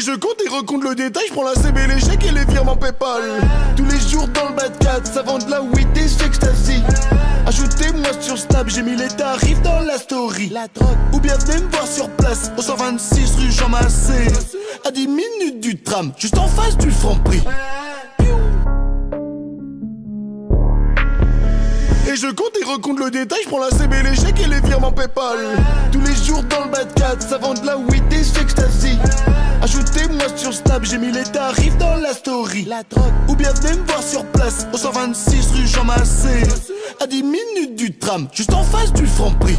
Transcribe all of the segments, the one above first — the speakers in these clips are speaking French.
je compte et recompte le détail, je prends la CB, les chèques et les virements Paypal. Tous les jours dans le bas de 4, ça vend de la weed et du ecstasy. Ajoutez-moi sur Snap, j'ai mis les tarifs dans la story. La drogue, ou bien venez me voir sur place, au 126 rue Jean Massé. À 10 minutes du tram, juste en face du Franprix. Et je compte et recompte le détail, je prends la CB, les chèques et les virements Paypal. Tous les jours dans le bas de 4, ça vend de la weed et du ecstasy. Ajoutez-moi sur Snap, j'ai mis les tarifs dans la story. La drogue, ou bien venez me voir sur place, au 126 rue Jean Massé. À 10 minutes du tram, juste en face du Franprix.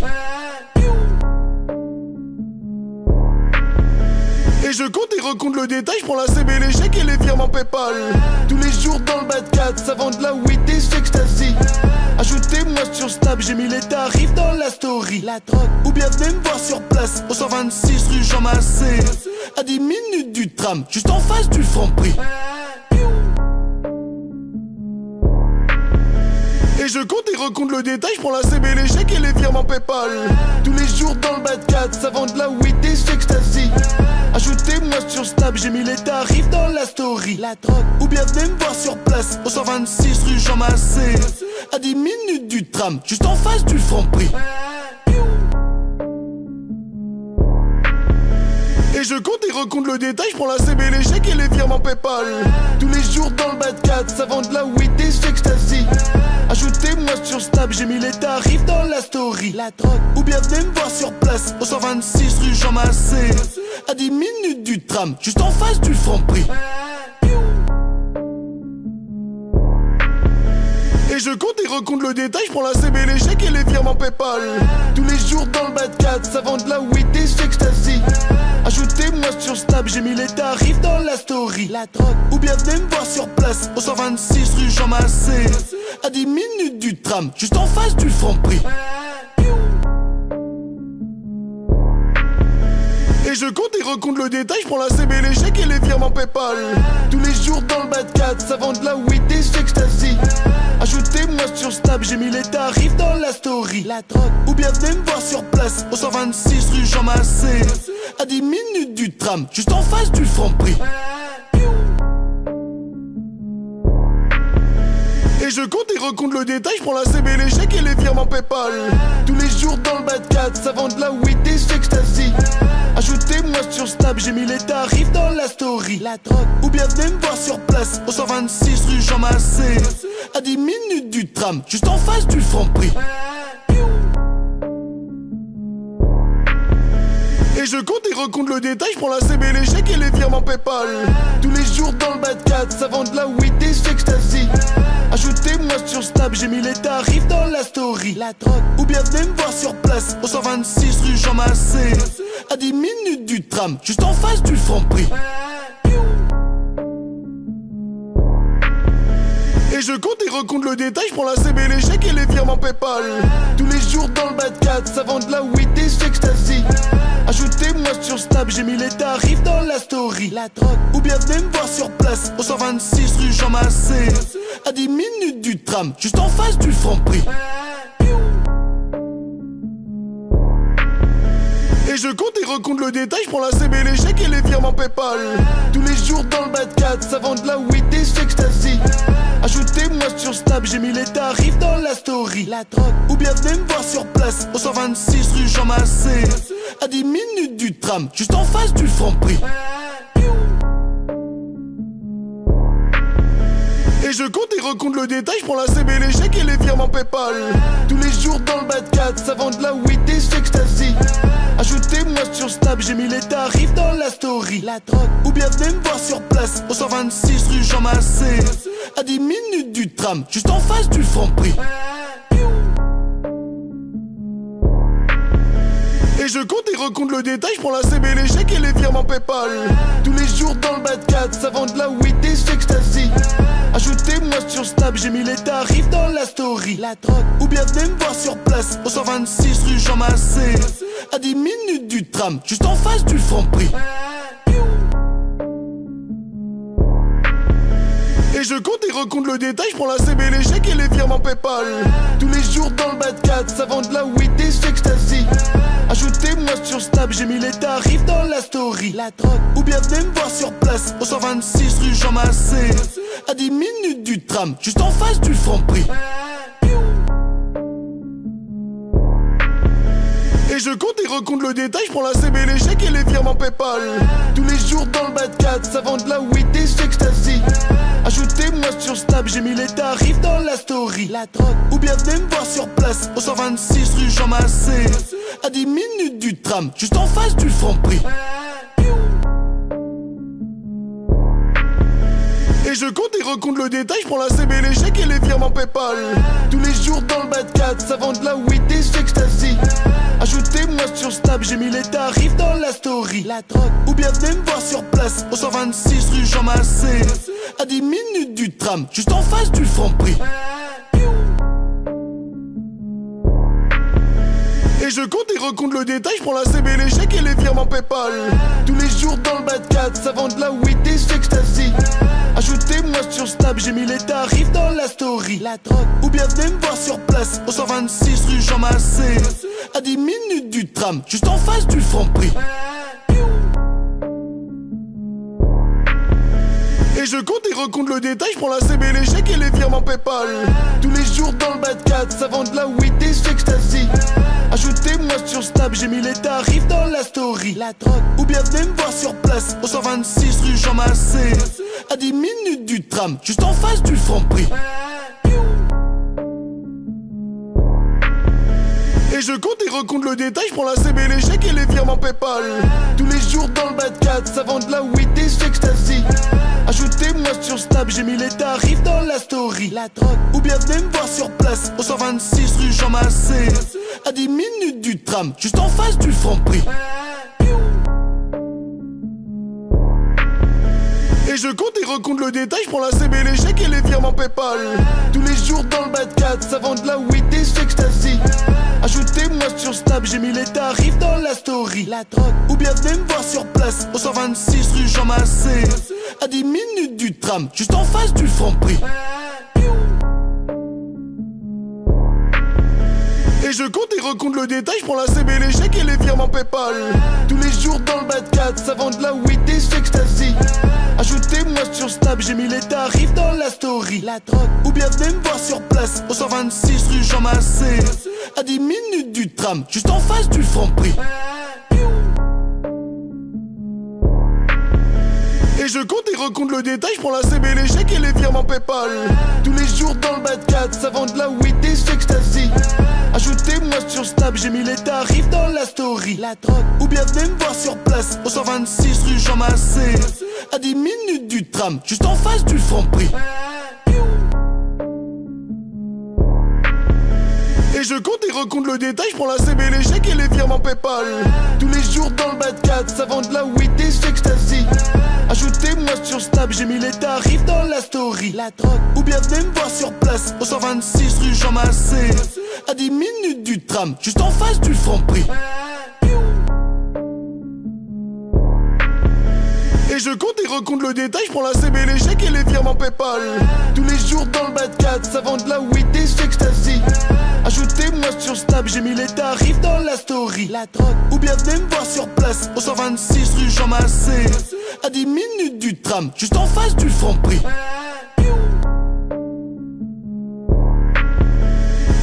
Et je compte et recompte le détail, je prends la CB, les chèques et les virements Paypal. Tous les jours dans le bas de 4, ça vend de la weed et du ecstasy. Ajoutez-moi sur Snap, j'ai mis les tarifs dans la story. La drogue, ou bien venez me voir sur place, au 126 rue Jean Massé. À 10 minutes du tram, juste en face du Franprix. Et je compte et recompte le détail, je prends la CB, les chèques et les virements Paypal. Tous les jours dans le bas de 4, ça vend de la weed et du ecstasy. Ajoutez-moi sur Snap, j'ai mis les tarifs dans la story. La drogue, ou bien venez me voir sur place, au 126 rue Jean Massé. À 10 minutes du tram, juste en face du Franprix. Et je compte et recompte le détail, je prends la CB, les chèques et les virements Paypal. Tous les jours dans le bas de 4, ça vend de la weed et du ecstasy. Ajoutez-moi sur Snap, j'ai mis les tarifs dans la story. La drogue, ou bien venez me voir sur place, au 126 rue Jean Massé. À 10 minutes du tram, juste en face du Franprix. Et je compte et recompte le détail, je prends la CB, les chèques et les virements Paypal. Tous les jours dans le bas de 4, ça vend de la weed et du ecstasy. Ajoutez-moi sur Snap, j'ai mis les tarifs dans la story. La drogue, ou bien venez me voir sur place, au 126 rue Jean Massé. À 10 minutes du tram, juste en face du Franprix. Et je compte et recompte le détail, je prends la CB, les chèques et les virements Paypal. Tous les jours dans le bas de 4, ça vend de la weed et du ecstasy. Ajoutez-moi sur Snap, j'ai mis les tarifs dans la story. La drogue, ou bien venez me voir sur place, au 126 rue Jean Massé. À 10 minutes du tram, juste en face du Franprix. Et je compte et recompte le détail, je prends la CB, les chèques et les virements Paypal. Tous les jours dans le bas de 4, ça vend de la weed et du ecstasy. Ajoutez-moi sur Snap, j'ai mis les tarifs dans la story. La drogue, ou bien venez me voir sur place, au 126 rue Jean Massé. À 10 minutes du tram, juste en face du Franprix. Et je compte et recompte le détail, je prends la CB, les chèques et les virements Paypal. Tous les jours dans le bas de 4, ça vend de la weed et du ecstasy. Ajoutez-moi sur Snap, j'ai mis les tarifs dans la story. La drogue, ou bien venez me voir sur place, au 126 rue Jean Massé. À 10 minutes du tram, juste en face du Franprix. Et je compte et recompte le détail, je prends la CB, les chèques et les virements Paypal. Tous les jours dans le bas de 4, ça vend de la weed et du ecstasy. Ajoutez-moi sur Snap, j'ai mis les tarifs dans la story. La drogue, ou bien venez me voir sur place, au 126 rue Jean Massé. À 10 minutes du tram, juste en face du Franprix. Et je compte et recompte le détail, je prends la CB, les chèques et les virements Paypal. Tous les jours dans le bas de 4, ça vend de la weed et du ecstasy. Ajoutez-moi sur Snap, j'ai mis les tarifs dans la story. La drogue, ou bien venez me voir sur place, au 126 rue Jean Massé. À 10 minutes du tram, juste en face du Franprix. Et je compte et recompte le détail, je prends la CB, les chèques et les virements Paypal. Tous les jours dans le bas de 4, ça vend de la weed et du ecstasy. Ajoutez-moi sur Snap, j'ai mis les tarifs dans la story. La drogue, ou bien venez me voir sur place, au 126 rue Jean Massé. À 10 minutes du tram, juste en face du Franprix. Et je compte et recompte le détail, je prends la CB, les chèques et les virements Paypal. Tous les jours dans le bas de 4, ça vend de la weed et du ecstasy. Ajoutez-moi sur Snap, j'ai mis les tarifs dans la story. La drogue, ou bien venez me voir sur place, au 126 rue Jean Massé. À 10 minutes du tram, juste en face du Franprix. Et je compte et recompte le détail, je prends la CB, les chèques et les virements Paypal. Tous les jours dans le bas de 4, ça vend de la weed et du ecstasy. Ajoutez-moi sur Snap, j'ai mis les tarifs dans la story. story, la drogue. Ou bien venez me voir sur place, au 126 rue Jean Massé. À 10 minutes du tram, juste en face du Franprix. Et je compte et recompte le détail, je prends la CB, les chèques et les virements Paypal. Tous les jours dans le bas de 4, ça vend de la weed et du ecstasy. Ajoutez-moi sur Snap, j'ai mis les tarifs dans la story, la drogue. Ou bien venez me voir sur place, au 126 rue Jean Massé. À 10 minutes du tram, juste en face du Franprix. Et je compte et recompte le détail, je prends la CB, les chèques et les virements Paypal. Tous les jours dans le bas de 4, ça vend de la weed et du ecstasy. Ajoutez-moi sur Snap, j'ai mis les tarifs dans la story, la drogue. Ou bien venez me voir sur place, au 126 rue Jean Massé. À 10 minutes du tram, juste en face du Franprix. Et je compte et recompte le détail, je prends la CB, les chèques et les virements Paypal. Tous les jours dans le bas de 4, ça vend de la weed et du ecstasy. Ajoutez-moi sur Snap, j'ai mis les tarifs dans la story, la drogue. Ou bien venez me voir sur place, au 126 rue Jean Massé. À 10 minutes du tram, juste en face du Franprix. Et je compte et recompte le détail, je prends la CB, les chèques et les virements Paypal. Tous les jours dans le bas de 4, ça vend de la weed et du ecstasy. Ajoutez-moi sur Snap, j'ai mis les tarifs dans la story, la drogue. Ou bien venez me voir sur place, au 126 rue Jean Massé. À 10 minutes du tram, juste en face du Franprix. Et je compte et recompte le détail, je prends la CB, les chèques et les virements Paypal. Tous les jours dans le bas de 4, ça vend de la weed et du ecstasy. Ajoutez-moi sur Snap, j'ai mis les tarifs dans la story, la drogue. Ou bien venez me voir sur place, au 126 rue Jean Massé. À 10 minutes du tram, juste en face du Franprix. Et je compte et recompte le détail, je prends la CB, les chèques et les virements Paypal. Tous les jours dans le bas de 4, ça vend de la weed et du ecstasy. Ajoutez-moi sur Snap, j'ai mis les tarifs dans la story, la drogue. Ou bien venez me voir sur place, au 126 rue Jean Massé. À 10 minutes du tram, juste en face du Franprix. Et je compte et recompte le détail, je prends la CB, les chèques et les virements Paypal. Tous les jours dans le bas de 4, ça vend de la weed et du ecstasy. Ajoutez-moi sur Snap, j'ai mis les tarifs dans la story, la drogue. Ou bien venez me voir sur place, au 126 rue Jean Massé. À 10 minutes du tram, juste en face du Franprix. Et je compte et recompte le détail, je prends la CB, les chèques et les virements Paypal. Tous les jours dans le bas de 4, ça vend de la weed et du ecstasy. Ajoutez-moi sur Snap, j'ai mis les tarifs dans la story, la drogue. Ou bien venez me voir sur place, au 126 rue Jean Massé. À 10 minutes du tram, juste en face du Franprix. Et je compte et recompte le détail, je prends la CB, les chèques et les virements Paypal. Tous les jours dans le bas de 4, ça vend de la weed et du ecstasy. Ajoutez-moi sur Snap, j'ai mis les tarifs dans la story, la drogue. Ou bien venez me voir sur place, au 126 rue Jean Massé. À 10 minutes du tram, juste en face du Franprix. Et je compte et recompte le détail, je prends la CB, les chèques et les virements Paypal. Tous les jours dans le bas de 4, ça vend de la weed et du ecstasy. Ajoutez-moi sur Snap, j'ai mis les tarifs dans la story, la drogue. Ou bien venez me voir sur place, au 126 rue Jean Massé. À 10 minutes du tram, juste en face du Franprix.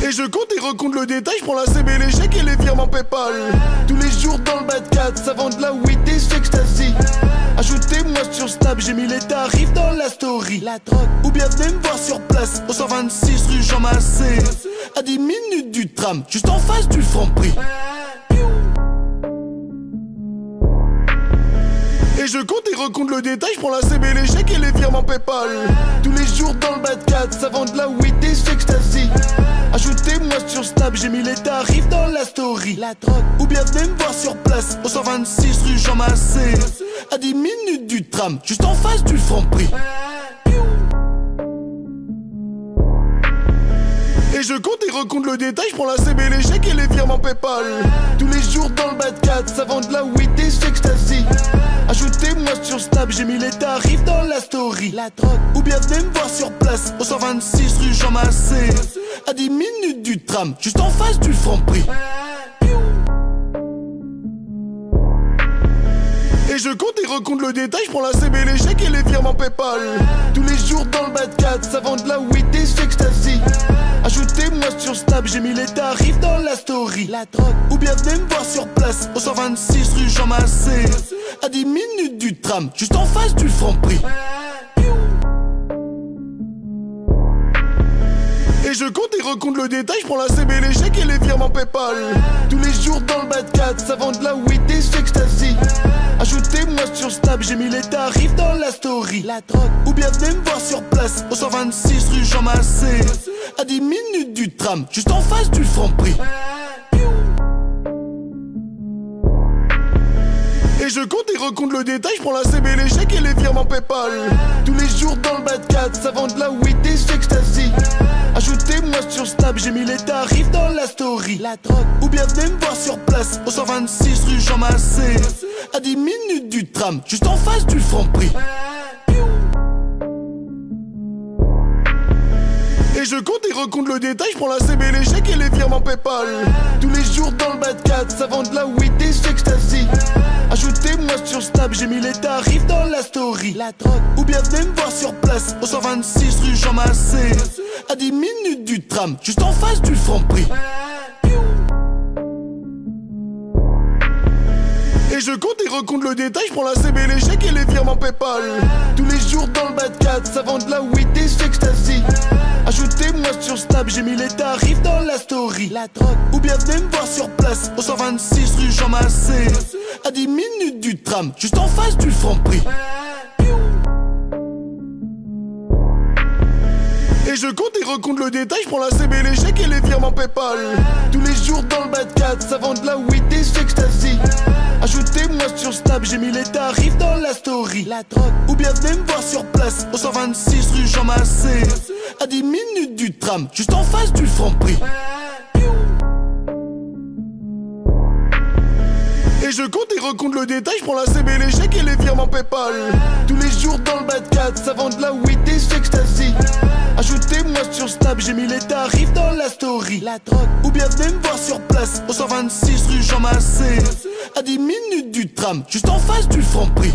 Et je compte et recompte le détail, je prends la CB, les chèques et les virements Paypal. Tous les jours dans le bas de 4, ça vend de la weed et du ecstasy. Ajoutez-moi sur Snap, j'ai mis les tarifs dans la story, la drogue. Ou bien venez me voir sur place, au 126 rue Jean Massé. À 10 minutes du tram, juste en face du Franprix. Et je compte et recompte le détail, je prends la CB, les chèques et les virements Paypal. Tous les jours dans le bas de 4, ça vend de la weed et du ecstasy. Ajoutez-moi sur Snap, j'ai mis les tarifs dans la story, la drogue. Ou bien venez me voir sur place, au 126 rue Jean Massé. À 10 minutes du tram, juste en face du Franprix. Et je compte et recompte le détail, je prends la CB, les chèques et les virements Paypal. Tous les jours dans le bas de 4, ça vend de la weed et du ecstasy. Ajoutez-moi sur Snap, j'ai mis les tarifs dans la story, la drogue. Ou bien venez me voir sur place, au 126 rue Jean Massé. À 10 minutes du tram, juste en face du Franprix. Et je compte recompte le détail, je prends la CB, les chèques et les virements Paypal. Tous les jours dans le bas de 4, ça vend de la weed et du ecstasy. Ajoutez-moi sur Snap, j'ai mis les tarifs dans la story. La drogue, ou bien venez me voir sur place, au 126 rue Jean Massé. À 10 minutes du tram, juste en face du Franprix. Et je compte et recompte le détail, je prends la CB, les chèques et les virements Paypal. Tous les jours dans le bas de 4, ça vend de la weed et du ecstasy. Ajoutez-moi sur Snap, j'ai mis les tarifs dans la story. La drogue, ou bien venez me voir sur place, au 126 rue Jean Massé. À 10 minutes du tram, juste en face du Franprix. Et je compte et recompte le détail, je prends la CB, les chèques et les virements Paypal. Tous les jours dans le bas de 4, ça vend de la weed et du ecstasy. Ajoutez-moi sur Snap, j'ai mis les tarifs dans la story. La drogue, ou bien venez me voir sur place, au 126 rue Jean Massé. À 10 minutes du tram, juste en face du Franprix. Et je compte et recompte le détail, je prends la CB, les chèques et les virements Paypal. Tous les jours dans le bas de 4, ça vend de la weed et du ecstasy. Ajoutez-moi sur Snap, j'ai mis les tarifs dans la story. La drogue, ou bien venez me voir sur place, au 126 rue Jean Massé. À 10 minutes du tram, juste en face du Franprix. Et je compte et recompte le détail, je prends la CB, les chèques et les virements Paypal. Tous les jours dans le bas de 4, ça vend de la weed et du ecstasy. Ajoutez-moi sur Snap, j'ai mis les tarifs dans la story. La drogue, ou bien venez me voir sur place, au 126 rue Jean Massé. À 10 minutes du tram, juste en face du Franprix. Et je compte et recompte le détail, je prends la CB, les chèques et les virements Paypal. Tous les jours dans le bas de 4, ça vend de la weed et du ecstasy. Ajoutez-moi sur Snap, j'ai mis les tarifs dans la story. La drogue, ou bien venez me voir sur place, au 126 rue Jean Massé. À 10 minutes du tram, juste en face du Franprix. Et je compte et recompte le détail, je prends la CB, les chèques et les virements Paypal. Tous les jours dans le bas de 4, ça vend de la weed et du ecstasy. Ajoutez-moi sur Snap, j'ai mis les tarifs dans la story. La drogue, ou bien venez me voir sur place, au 126 rue Jean Massé. À 10 minutes du tram, juste en face du Franprix.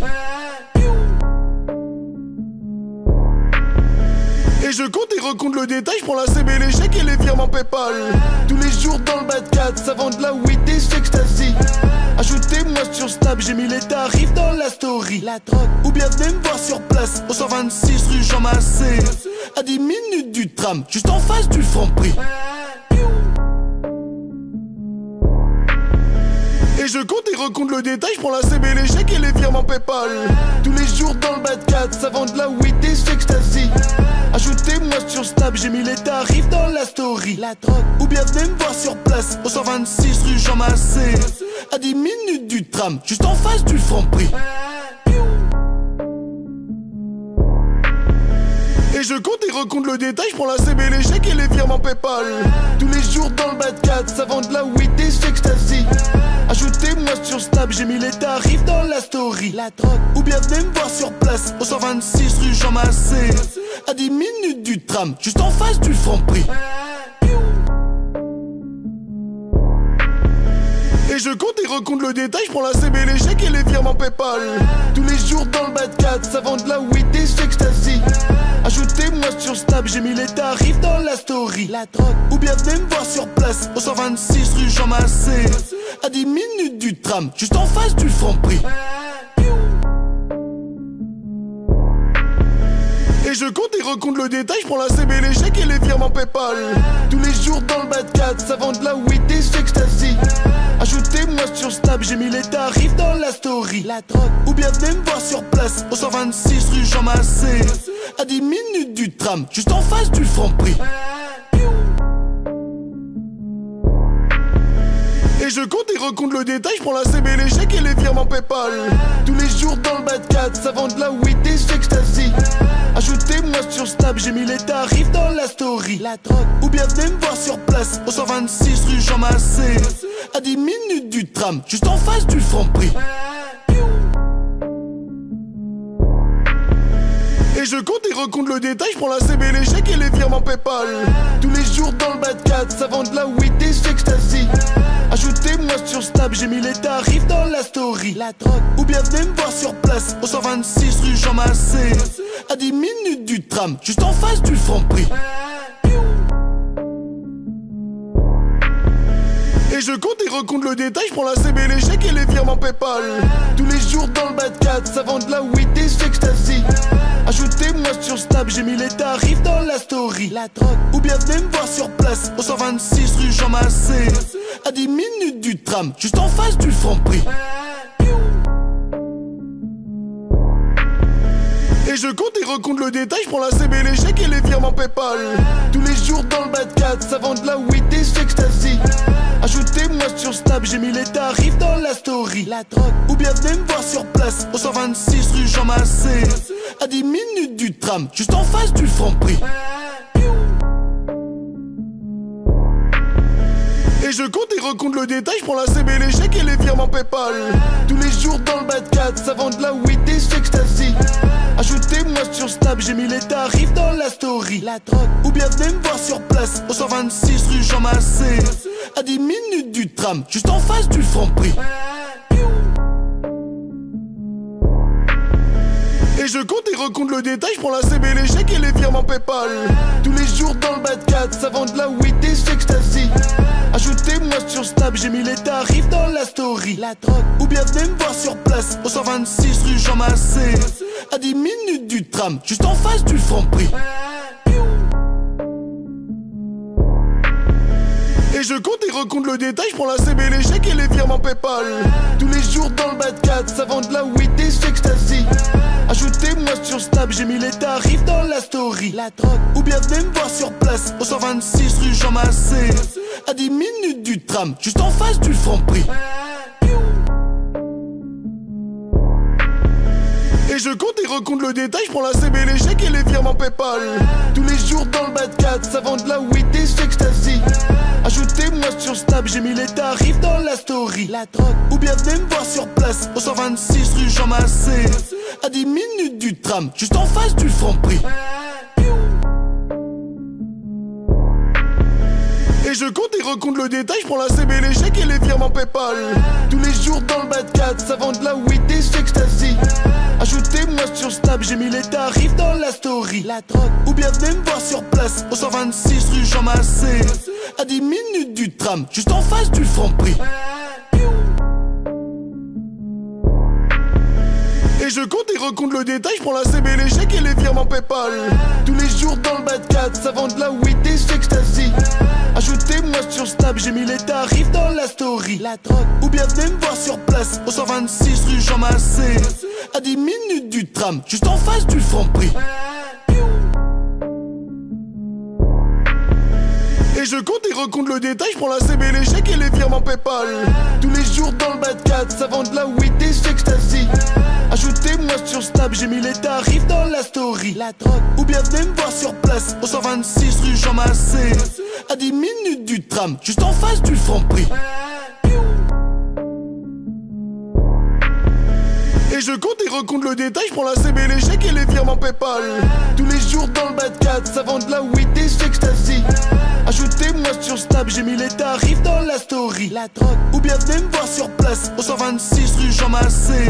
Et je compte et recompte le détail, je prends la CB, les chèques et les virements Paypal. Tous les jours dans le bas de 4, ça vend de la weed et du ecstasy. Ajoutez-moi sur Snap, j'ai mis les tarifs dans la story. La drogue, ou bien venez me voir sur place, au 126 rue Jean Massé. À 10 minutes du tram, juste en face du Franprix. Et je compte et recompte le détail, je prends la CB, les chèques et les virements Paypal. Tous les jours dans le bas de 4, ça vend de la weed et du ecstasy. Ajoutez-moi sur Snap, j'ai mis les tarifs dans la story. La drogue, ou bien venez me voir sur place, au 126 rue Jean Massé. À 10 minutes du tram, juste en face du Franprix. Et je compte et recompte le détail, je prends la CB, les chèques et les virements Paypal. Tous les jours dans le bas de 4, ça vend de la weed et du ecstasy. Ajoutez-moi sur Snap, j'ai mis les tarifs dans la story. La drogue, ou bien venez me voir sur place, au 126 rue Jean Massé. À 10 minutes du tram, juste en face du Franprix. Et je compte et recompte le détail, je prends la CB, les chèques et les virements Paypal. Tous les jours dans le bas de 4, ça vend de la weed et du ecstasy. Ajoutez-moi sur Snap, j'ai mis les tarifs dans la story. La drogue, ou bien venez me voir sur place, au 126 rue Jean Massé. À 10 minutes du tram, juste en face du Franprix. Et je compte et recompte le détail, je prends la CB, les chèques et les virements Paypal. Tous les jours dans le bas de 4, ça vend de la weed et du ecstasy. Ajoutez-moi sur Snap, j'ai mis les tarifs dans la story. La drogue, ou bien venez me voir sur place, au 126 rue Jean Massé. À 10 minutes du tram, juste en face du Franprix. Et je compte et recompte le détail, je prends la CB, les chèques et les virements Paypal. Tous les jours dans le bas de 4, ça vend de la weed et du ecstasy. Ajoutez-moi sur Snap, j'ai mis les tarifs dans la story. La drogue, ou bien venez me voir sur place, au 126 rue Jean Massé. À 10 minutes du tram, juste en face du Franprix. Et je compte et recompte le détail, je prends la CB, les chèques et les virements Paypal. Tous les jours dans le bas de 4, ça vend de la weed et du ecstasy. Ajoutez-moi sur Snap, j'ai mis les tarifs dans la story. La drogue. Ou bien venez me voir sur place, au 126 rue Jean Massé. À 10 minutes du tram, juste en face du Franprix. Et je compte et recompte le détail, je prends la CB, les chèques et les virements Paypal. Tous les jours dans le bas de 4, ça vend de la weed et du ecstasy. Ajoutez-moi sur Snap, j'ai mis les tarifs dans la story. La drogue. Ou bien venez me voir sur place, au 126 rue Jean Massé. À 10 minutes du tram, juste en face du Franprix. Et je compte et recompte le détail, je prends la CB, les chèques et les virements Paypal. Tous les jours dans le bas de 4, ça vend de la weed et du ecstasy. Ajoutez-moi sur Snap, j'ai mis les tarifs dans la story. La drogue. Ou bien venez me voir sur place, au 126 rue Jean Massé. À 10 minutes du tram, juste en face du Franprix. Et je compte et recompte le détail, je prends la CB, les chèques et les virements Paypal. Tous les jours dans le bas de 4, ça vend de la weed et du ecstasy. Ajoutez-moi sur Snap, j'ai mis les tarifs dans la story. La drogue. Ou bien venez me voir sur place, au 126 rue Jean Massé. À 10 minutes du tram, juste en face du Franprix. Et je compte et recompte le détail, je prends la CB, les chèques et les virements Paypal. Tous les jours dans le bas de 4, ça vend de la weed et du ecstasy. Ajoutez-moi sur Snap, j'ai mis les tarifs dans la story. La drogue. Ou bien venez me voir sur place, au 126 rue Jean Massé. À 10 minutes du tram, juste en face du Franprix. Et je compte et recompte le détail, je prends la CB, les chèques et les virements Paypal. Tous les jours dans le bas de 4, ça vend de la weed et du ecstasy. Ajoutez-moi sur Snap, j'ai mis les tarifs dans la story. La drogue. Ou bien venez me voir sur place, au 126 rue Jean Massé. À 10 minutes du tram, juste en face du Franprix. Et je compte et recompte le détail, je prends la CB, les chèques et les virements Paypal. Tous les jours dans le bas de 4, ça vend de la weed et du ecstasy. Ajoutez-moi sur Snap, j'ai mis les tarifs dans la story. La drogue. Ou bien venez me voir sur place, au 126 rue Jean Massé. À 10 minutes du tram, juste en face du Franprix. Et je compte et recompte le détail, je prends la CB, les chèques et les virements Paypal. Tous les jours dans le bas de 4, ça vend de la weed et du ecstasy. Ajoutez-moi sur Snap, j'ai mis les tarifs dans la story. La drogue. Ou bien venez me voir sur place, au 126 rue Jean Massé. À 10 minutes du tram, juste en face du Franprix. Et je compte et recompte le détail, je prends la CB, les chèques et les virements Paypal. Tous les jours dans le bas de 4, ça vend de la weed et du ecstasy. Ajoutez-moi sur Snap, j'ai mis les tarifs dans la story. La drogue. Ou bien venez me voir sur place, au 126 rue Jean Massé. À 10 minutes du tram, juste en face du Franprix. Et je compte et recompte le détail, je prends la CB, les chèques et les virements Paypal. Tous les jours dans le bas de 4, ça vend de la weed et du ecstasy. Ajoutez-moi sur Snap, j'ai mis les tarifs dans la story. La drogue. Ou bien venez me voir sur place, au 126 rue Jean Massé. À 10 minutes du tram, juste en face du Franprix. Et je compte et recompte le détail, je prends la CB, les chèques et les virements Paypal. Tous les jours dans le bas de 4, ça vend de la weed et du ecstasy. Ajoutez-moi sur Snap, j'ai mis les tarifs dans la story. La drogue. Ou bien venez me voir sur place, au 126 rue Jean Massé.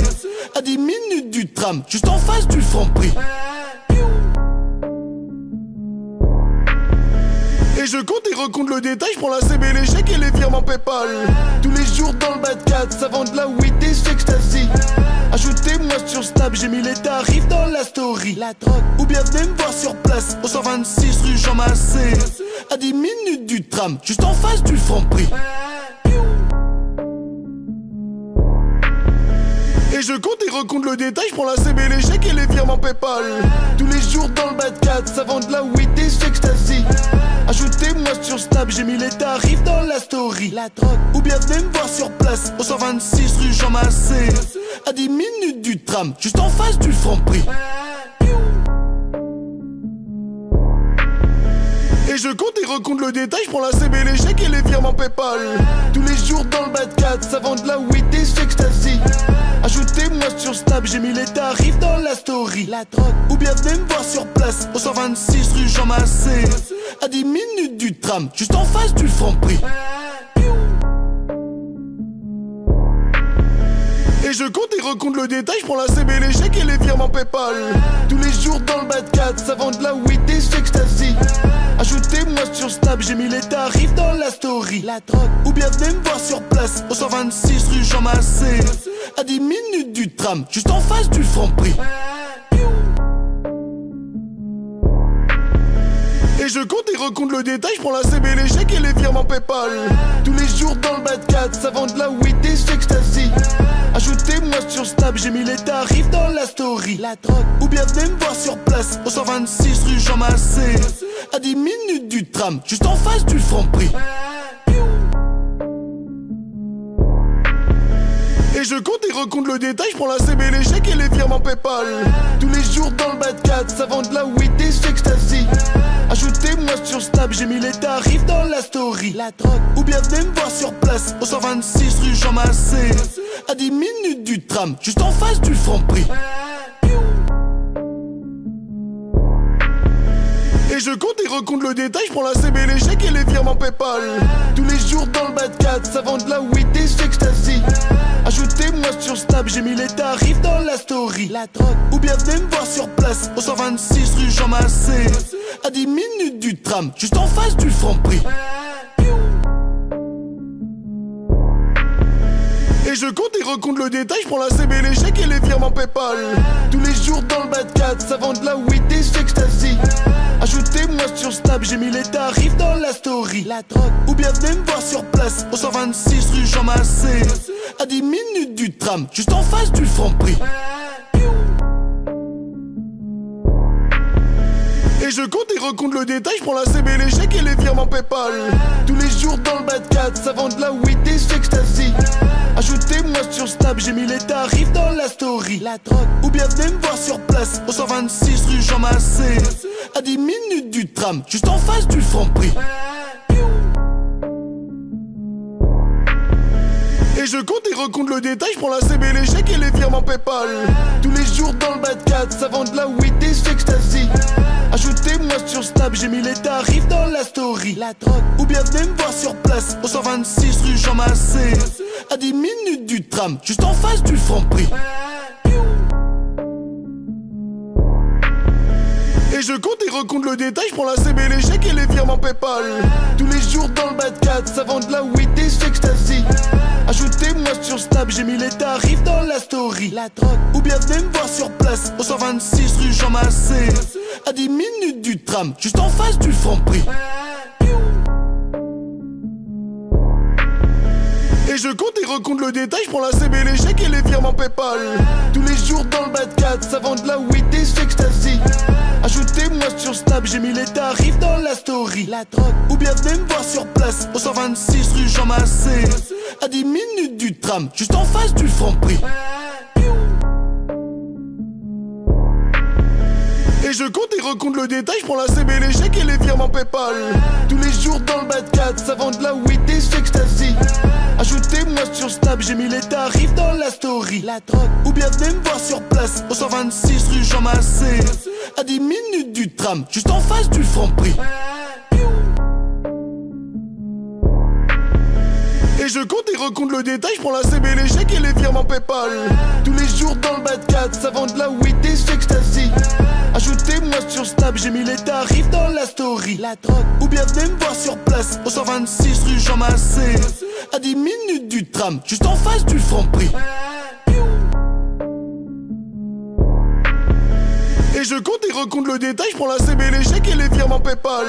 À 10 minutes du tram, juste en face du Franprix. Et je compte et recompte le détail, je prends la CB, les chèques et les virements Paypal. Tous les jours dans le bas de 4, ça vend de la weed et du ecstasy. Ajoutez-moi sur Snap, j'ai mis les tarifs dans la story. La drogue. Ou bien venez me voir sur place, au 126 rue Jean Massé. À 10 minutes du tram, juste en face du Franprix. Et je compte et recompte le détail, je prends la CB, les chèques et les virements Paypal. Tous les jours dans le bas de 4, ça vend de la weed et du ecstasy. Ajoutez-moi sur Snap, j'ai mis les tarifs dans la story. La drogue. Ou bien venez me voir sur place, au 126 rue Jean Massé. À 10 minutes du tram, juste en face du Franprix. Et je compte et recompte le détail, je prends la CB, les chèques et les virements Paypal. Tous les jours dans le bas de 4, ça vend de la weed et du ecstasy. Ajoutez-moi sur Snap, j'ai mis les tarifs dans la story. La drogue. Ou bien venez me voir sur place, au 126 rue Jean Massé. À 10 minutes du tram, juste en face du Franprix. Et je compte et recompte le détail, je prends la CB, les chèques et les virements Paypal. Tous les jours dans le bas de 4, ça vend de la weed et du ecstasy. Ajoutez-moi sur Snap, j'ai mis les tarifs dans la story. La drogue, ou bien venez me voir sur place, au 126 rue Jean Massé. À 10 minutes du tram, juste en face du Franprix. Et je compte et recompte le détail, je prends la CB, les chèques et les virements Paypal. Tous les jours dans le bas de 4, ça vend de la weed et du ecstasy. Ajoutez-moi sur Snap, j'ai mis les tarifs dans la story. La drogue, ou bien venez me voir sur place, au 126 rue Jean Massé. À 10 minutes du tram, juste en face du Franprix. Et je compte et recompte le détail, je prends la CB, les chèques et les virements Paypal. Tous les jours dans le bas de 4, ça vend de la weed et du ecstasy. Ajoutez-moi sur Snap, j'ai mis les tarifs dans la story. La drogue, ou bien venez me voir sur place, au 126 rue Jean Massé. À 10 minutes du tram, juste en face du Franprix. Et je compte et recompte le détail, je prends la CB, les chèques et les virements Paypal. Tous les jours dans le bas de 4, ça vend de la weed et du ecstasy. Ajoutez-moi sur Snap, j'ai mis les tarifs dans la story. La drogue, ou bien venez me voir sur place, au 126 rue Jean Massé. À 10 minutes du tram, juste en face du Franprix. Et je compte et recompte le détail, je prends la CB, les chèques et les virements Paypal. Tous les jours dans le bas de 4, ça vend de la weed et du ecstasy. Ajoutez-moi sur Snap, j'ai mis les tarifs dans la story. La drogue, ou bien venez me voir sur place, au 126 rue Jean Massé. À 10 minutes du tram, juste en face du Franprix. Et je compte et recompte le détail, je prends la CB, les chèques et les virements Paypal. Tous les jours dans le bas de 4, ça vend de la weed et du ecstasy. Ajoutez-moi sur Snap, j'ai mis les tarifs dans la story. La drogue, ou bien venez me voir sur place, au 126 rue Jean Massé. À 10 minutes du tram, juste en face du Franprix. Et je compte et recompte le détail, je prends la CB, les chèques et les virements Paypal. Tous les jours dans le bas de 4, ça vend de la weed et du ecstasy. Ajoutez-moi sur Snap, j'ai mis les tarifs dans la story. La drogue, ou bien venez me voir sur place, au 126 rue Jean Massé. À 10 minutes du tram, juste en face du Franprix. Et je compte et recompte le détail, je prends la CB, les chèques et les virements Paypal. Tous les jours dans le bas de 4, ça vend de la weed et du ecstasy. Ajoutez-moi sur Snap, j'ai mis les tarifs dans la story. La drogue, ou bien venez me voir sur place, au 126 rue Jean Massé. À 10 minutes du tram, juste en face du Franprix. Et je compte et recompte le détail, je prends la CB, les chèques et les virements Paypal. Tous les jours dans le bas de 4, ça vend de la weed et du ecstasy. Ajoutez-moi sur Snap, j'ai mis les tarifs dans la story. La drogue, ou bien venez me voir sur place, au 126 rue Jean Massé. À 10 minutes du tram, juste en face du Franprix. Et je compte et recompte le détail, je prends la CB, les chèques et les virements Paypal. Tous les jours dans le bas de 4, ça vend de la weed et du ecstasy. Ajoutez-moi sur Snap, j'ai mis les tarifs dans la story. La drogue, ou bien venez me voir sur place, au 126 rue Jean Massé. À 10 minutes du tram, juste en face du Franprix. Et je compte et recompte le détail, je prends la CB, les chèques et les virements Paypal. Tous les jours dans le bas de 4, ça vend de la weed et du ecstasy. Ajoutez-moi sur Snap, j'ai mis les tarifs dans la story. La drogue, ou bien venez me voir sur place, au 126 rue Jean Massé. À 10 minutes du tram, juste en face du Franprix. Et je compte et recompte le détail, je prends la CB, les chèques et les virements Paypal.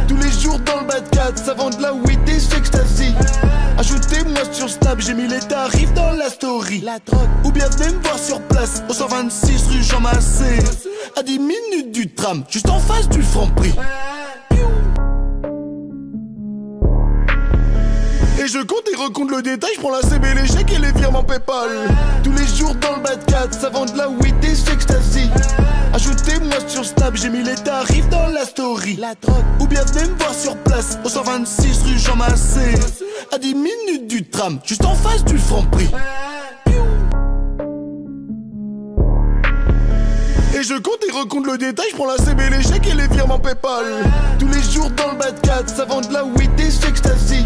Tous les jours dans le bas de 4, ça vend de la weed et du ecstasy. Ajoutez-moi sur Snap, j'ai mis les tarifs dans la story. La drogue, ou bien venez me voir sur place, au 126 rue Jean Massé. À 10 minutes du tram, juste en face du Franprix. Et je compte et recompte le détail, je prends la CB, les chèques et les virements Paypal. Tous les jours dans le bas de 4, ça vend de la weed et du ecstasy. Ajoutez-moi sur Snap, j'ai mis les tarifs dans la story. La drogue, ou bien venez me voir sur place, au 126 rue Jean Massé. À 10 minutes du tram, juste en face du Franprix. Et je compte et recompte le détail, je prends la CB, les chèques et les virements Paypal. Tous les jours dans le bas de 4, ça vend de la weed et du ecstasy.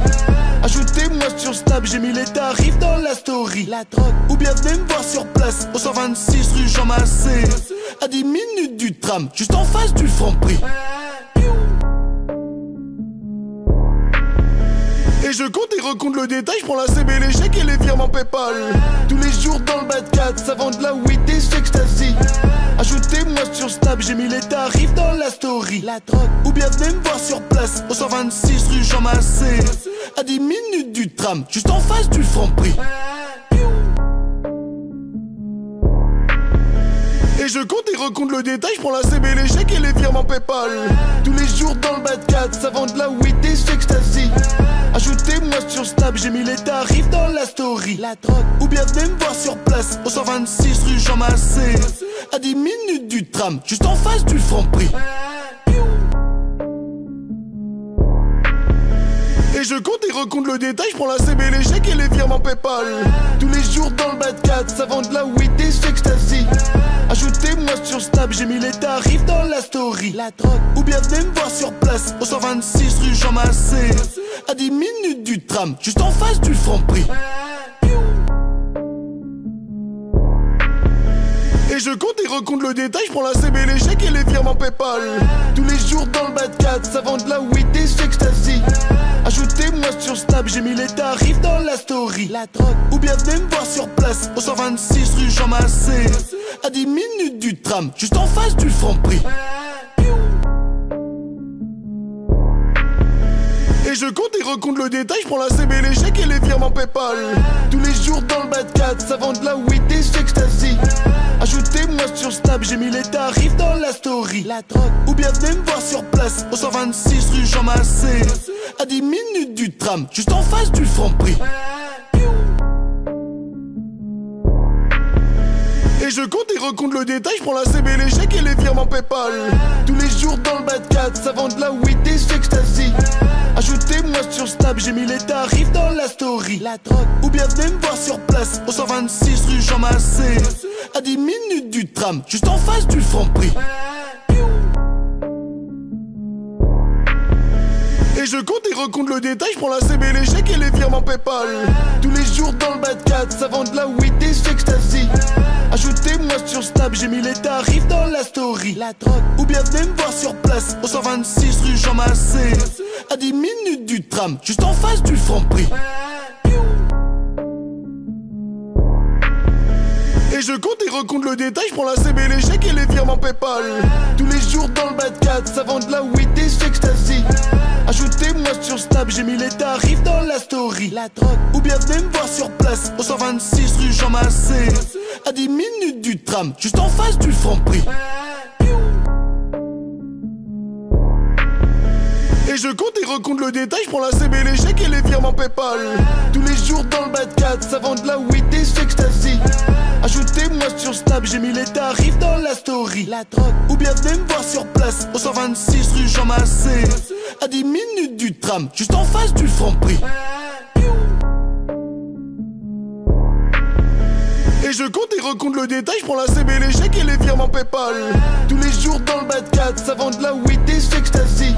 Ajoutez-moi sur Snap, j'ai mis les tarifs dans la story. La drogue, ou bien venez me voir sur place au 126 rue Jean Massé. À 10 minutes du tram, juste en face du Franprix. Et je compte et recompte le détail, je prends la CB, les chèques et les virements Paypal. Tous les jours dans le bas de 4, ça vend de la weed et du ecstasy. Ajoutez-moi sur Snap, j'ai mis les tarifs dans la story. La drogue, ou bien venez me voir sur place au 126 rue Jean Massé. À 10 minutes du tram, juste en face du Franprix. Et je compte et recompte le détail, je prends la CB, les chèques et les virements Paypal. Tous les jours dans le bas de 4, ça vend de la weed et du ecstasy. Ajoutez-moi sur Snap, j'ai mis les tarifs dans la story. La drogue, ou bien venez me voir sur place au 126 rue Jean Massé. À 10 minutes du tram, juste en face du Franprix. Et je compte et recompte le détail, je prends la CB, les chèques et les virements Paypal. Tous les jours dans le bas de 4, ça vend de la weed et du ecstasy. Ajoutez-moi sur Snap, j'ai mis les tarifs dans la story. La drogue, ou bien venez me voir sur place au 126 rue Jean Massé. À 10 minutes du tram, juste en face du Franprix. Et je compte et recompte le détail, je prends la CB, les chèques et les virements Paypal. Tous les jours dans le bas de 4, ça vend de la weed et du ecstasy. Ajoutez-moi sur Snap, j'ai mis les tarifs dans la story. La drogue, ou bien venez me voir sur place au 126 rue Jean Massé. À 10 minutes du tram, juste en face du Franprix. Et je compte et recompte le détail, je prends la CB, les chèques et les virements Paypal. Tous les jours dans le bas de 4, ça vend de la weed et du ecstasy. Ajoutez-moi sur Snap, j'ai mis les tarifs dans la story. La drogue, ou bien venez me voir sur place au 126 rue Jean Massé. À 10 minutes du tram, juste en face du Franprix. Et je compte et recompte le détail, je prends la CB, les chèques et les virements Paypal. Tous les jours dans le bas de 4, ça vend de la weed et du ecstasy. Ajoutez-moi sur Snap, j'ai mis les tarifs dans la story. La drogue, ou bien venez me voir sur place au 126 rue Jean Massé. À 10 minutes du tram, juste en face du Franprix. Et je compte et recompte le détail, je prends la CB, les chèques et les virements Paypal. Tous les jours dans le bas de 4, ça vend de la weed et du ecstasy. Ajoutez-moi sur Snap, j'ai mis les tarifs dans la story. La drogue, ou bien venez me voir sur place au 126 rue Jean Massé. À 10 minutes du tram, juste en face du Franprix. Et je compte et recompte le détail, je prends la CB, les chèques et les virements Paypal. Tous les jours dans le bas de 4, ça vend de la weed et du ecstasy. Ajoutez-moi sur Snap, j'ai mis les tarifs dans la story. La drogue, ou bien venez me voir sur place au 126 rue Jean Massé. À 10 minutes du tram, juste en face du Franprix. Et je compte et recompte le détail, je prends la CB, les chèques et les virements Paypal. Tous les jours dans le bas de 4, ça vend de la weed et du ecstasy. Ajoutez-moi sur Snap, j'ai mis les tarifs dans la story. La drogue, ou bien venez me voir sur place au 126 rue Jean Massé. À 10 minutes du tram, juste en face du Franprix. Et je compte et recompte le détail, je prends la CB, les chèques et les virements Paypal. Tous les jours dans le bas de 4, ça vend de la weed et du ecstasy.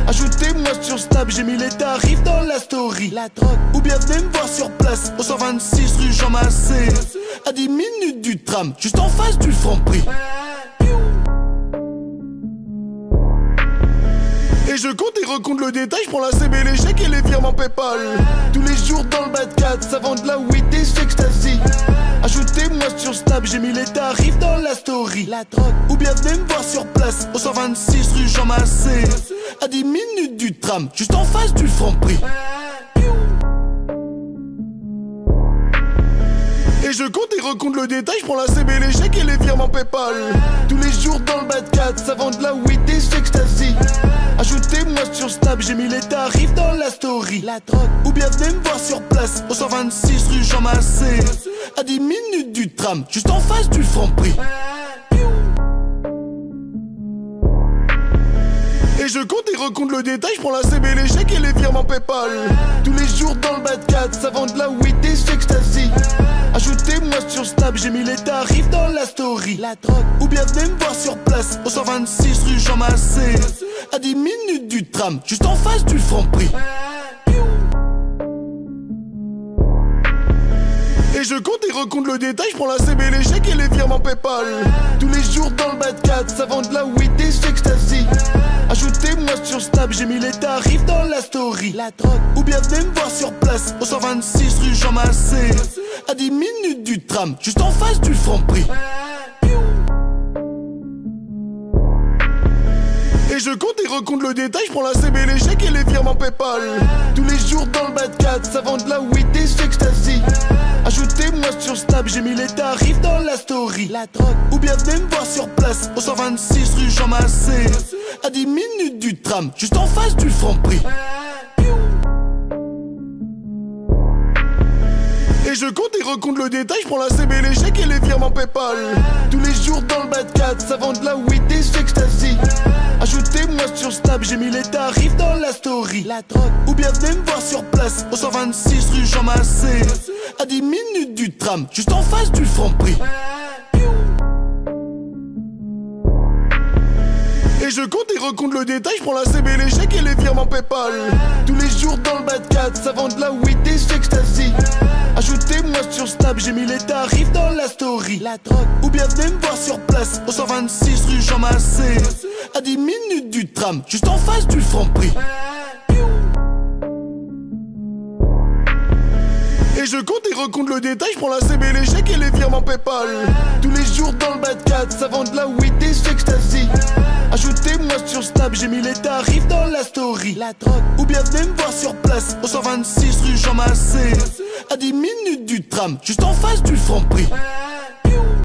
Ajoutez-moi sur Snap, j'ai mis les tarifs dans la story. La drogue, ou bien venez me voir sur place au 126 rue Jean Massé. À 10 minutes du tram, juste en face du Franprix. Et je compte et recompte le détail, je prends la CB, les chèques et les virements Paypal. Tous les jours dans le bas de 4, ça vend de la weed et du ecstasy. Ajoutez-moi sur Snap, j'ai mis les tarifs dans la story. La drogue, ou bien venez me voir sur place au 126 rue Jean Massé. À 10 minutes du tram, juste en face du Franprix. Et je compte et recompte le détail, je prends la CB, les chèques et les virements Paypal. Tous les jours dans le bas de 4, ça vend de la weed et du ecstasy. Ajoutez-moi sur Snap, j'ai mis les tarifs dans la story. La drogue, ou bien venez me voir sur place au 126 rue Jean Massé. À 10 minutes du tram, juste en face du Franprix. Et je compte et recompte le détail, je prends la CB, les chèques et les virements Paypal. Tous les jours dans le bas de 4, ça vend de la weed et du ecstasy. Ajoutez-moi sur Snap, j'ai mis les tarifs dans la story. La drogue, ou bien venez me voir sur place au 126 rue Jean Massé. À 10 minutes du tram, juste en face du Franprix. Et je compte et recompte le détail, je prends la CB, les chèques et les virements Paypal. Tous les jours dans le bas de 4, ça vend de la weed et du ecstasy. Ajoutez-moi sur Snap, j'ai mis les tarifs dans la story. La drogue, ou bien venez me voir sur place, au 126 rue Jean Massé. À 10 minutes du tram, juste en face du Franprix. Et je compte et recompte le détail, je prends la CB, les chèques et les virements Paypal. Tous les jours dans le bas de 4, ça vend de la weed et du ecstasy. Ajoutez-moi sur Snap, j'ai mis les tarifs dans la story. La drogue, ou bien venez me voir sur place, au 126 rue Jean Massé. À 10 minutes du tram, juste en face du Franprix. Et je compte et recompte le détail, je prends la CB, les chèques et les virements Paypal. Tous les jours dans le bas de 4, ça vend de la weed et du ecstasy. Ajoutez-moi sur Snap, j'ai mis les tarifs dans la story. La drogue, ou bien venez me voir sur place, au 126 rue Jean Massé. À 10 minutes du tram, juste en face du Franprix. Et je compte et recompte le détail, je prends la CB, les chèques et les virements Paypal. Tous les jours dans le bas de 4, ça vend de la weed et du ecstasy. Ajoutez-moi sur Snap, j'ai mis les tarifs dans la story. La drogue, ou bien venez me voir sur place, au 126 rue Jean Massé. À 10 minutes du tram, juste en face du Franprix. Et je compte et recompte le détail, je prends la CB, les chèques et les virements Paypal. Tous les jours dans le bas de 4, ça vend de la weed et du ecstasy. Ajoutez-moi sur Snap, j'ai mis les tarifs dans la story. La drogue, ou bien venez me voir sur place, au 126 rue Jean Massé. À 10 minutes du tram, juste en face du Franprix.